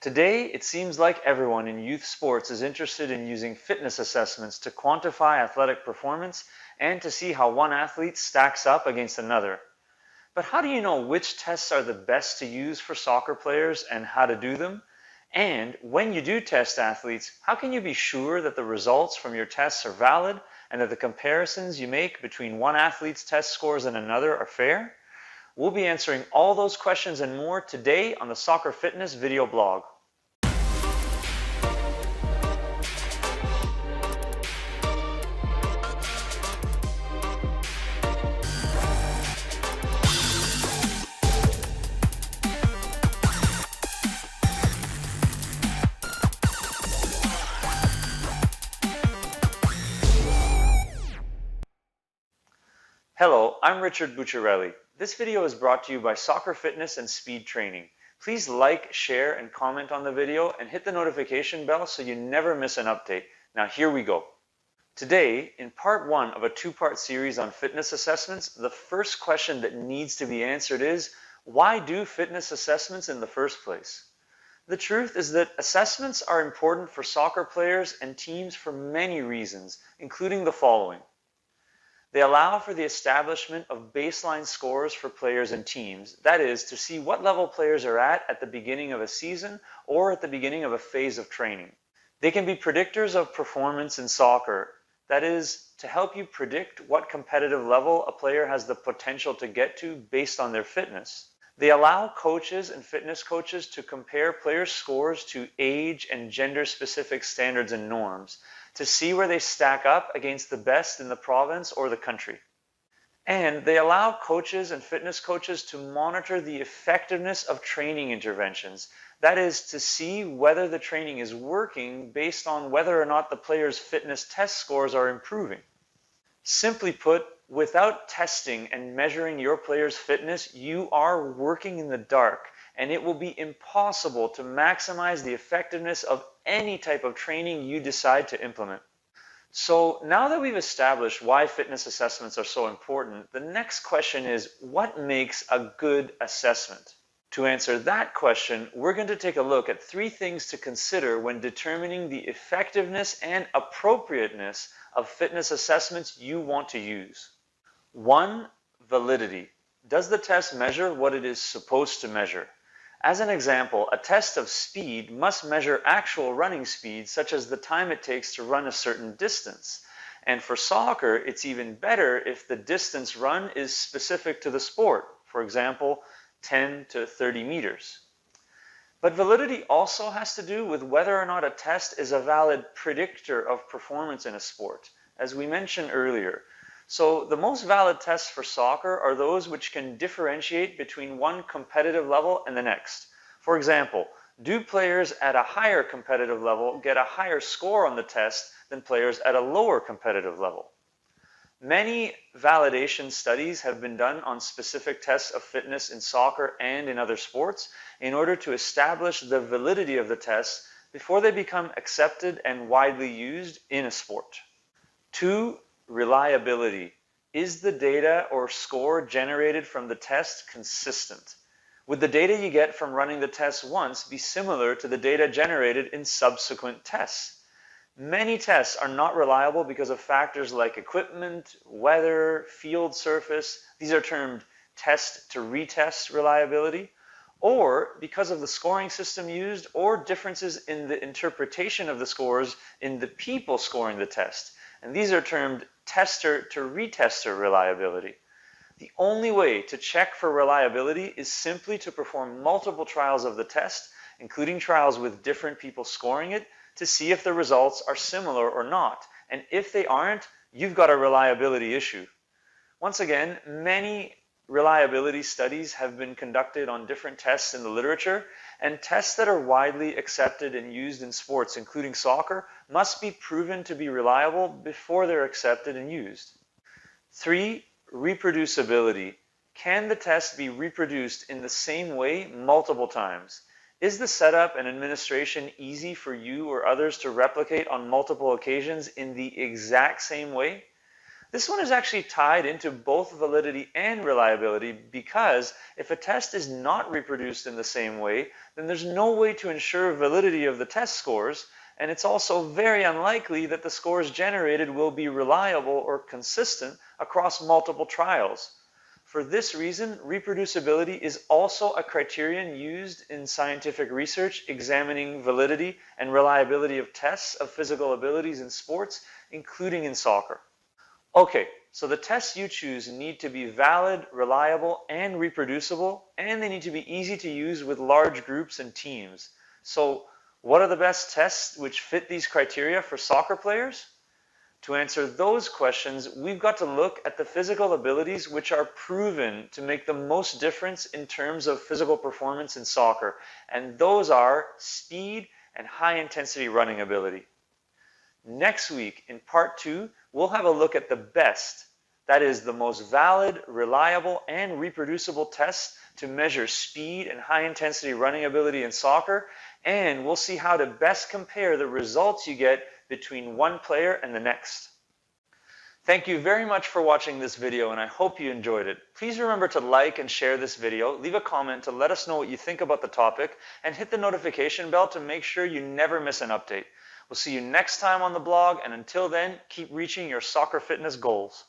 Today, it seems like everyone in youth sports is interested in using fitness assessments to quantify athletic performance and to see how one athlete stacks up against another. But how do you know which tests are the best to use for soccer players and how to do them? And when you do test athletes, how can you be sure that the results from your tests are valid and that the comparisons you make between one athlete's test scores and another are fair? We'll be answering all those questions and more today on the Soccer Fitness video blog. Hello, I'm Richard Bucciarelli. This video is brought to you by Soccer Fitness and Speed Training. Please like, share, and comment on the video and hit the notification bell so you never miss an update. Now here we go. Today, in part one of a two-part series on fitness assessments, the first question that needs to be answered is, why do fitness assessments in the first place? The truth is that assessments are important for soccer players and teams for many reasons, including the following. They allow for the establishment of baseline scores for players and teams, that is, to see what level players are at the beginning of a season or at the beginning of a phase of training. They can be predictors of performance in soccer, that is, to help you predict what competitive level a player has the potential to get to based on their fitness. They allow coaches and fitness coaches to compare players' scores to age and gender-specific standards and norms, to see where they stack up against the best in the province or the country. And they allow coaches and fitness coaches to monitor the effectiveness of training interventions. That is, to see whether the training is working based on whether or not the player's fitness test scores are improving. Simply put, without testing and measuring your player's fitness, you are working in the dark, and it will be impossible to maximize the effectiveness of any type of training you decide to implement. So now that we've established why fitness assessments are so important, the next question is, what makes a good assessment? To answer that question, we're going to take a look at three things to consider when determining the effectiveness and appropriateness of fitness assessments you want to use. 1. Validity. Does the test measure what it is supposed to measure? As an example, a test of speed must measure actual running speed, such as the time it takes to run a certain distance. And for soccer, it's even better if the distance run is specific to the sport, for example, 10 to 30 meters. But validity also has to do with whether or not a test is a valid predictor of performance in a sport, as we mentioned earlier. So the most valid tests for soccer are those which can differentiate between one competitive level and the next. For example, do players at a higher competitive level get a higher score on the test than players at a lower competitive level? Many validation studies have been done on specific tests of fitness in soccer and in other sports in order to establish the validity of the tests before they become accepted and widely used in a sport. 2. Reliability. Is the data or score generated from the test consistent? Would the data you get from running the test once be similar to the data generated in subsequent tests? Many tests are not reliable because of factors like equipment, weather, field surface. These are termed test to retest reliability, or because of the scoring system used, or differences in the interpretation of the scores in the people scoring the test. And these are termed tester to retester reliability. The only way to check for reliability is simply to perform multiple trials of the test, including trials with different people scoring it, to see if the results are similar or not. And if they aren't, you've got a reliability issue. Once again, many reliability studies have been conducted on different tests in the literature, and tests that are widely accepted and used in sports, including soccer, must be proven to be reliable before they're accepted and used. 3. Reproducibility. Can the test be reproduced in the same way multiple times? Is the setup and administration easy for you or others to replicate on multiple occasions in the exact same way? This one is actually tied into both validity and reliability because if a test is not reproduced in the same way, then there's no way to ensure validity of the test scores, and it's also very unlikely that the scores generated will be reliable or consistent across multiple trials. For this reason, reproducibility is also a criterion used in scientific research examining validity and reliability of tests of physical abilities in sports, including in soccer. Okay, so the tests you choose need to be valid, reliable, and reproducible, and they need to be easy to use with large groups and teams. So, what are the best tests which fit these criteria for soccer players? To answer those questions, we've got to look at the physical abilities which are proven to make the most difference in terms of physical performance in soccer, and those are speed and high-intensity running ability. Next week, in part 2, we'll have a look at the best, that is, the most valid, reliable, and reproducible tests to measure speed and high-intensity running ability in soccer, and we'll see how to best compare the results you get between one player and the next. Thank you very much for watching this video, and I hope you enjoyed it. Please remember to like and share this video, leave a comment to let us know what you think about the topic, and hit the notification bell to make sure you never miss an update. We'll see you next time on the blog, and until then, keep reaching your soccer fitness goals.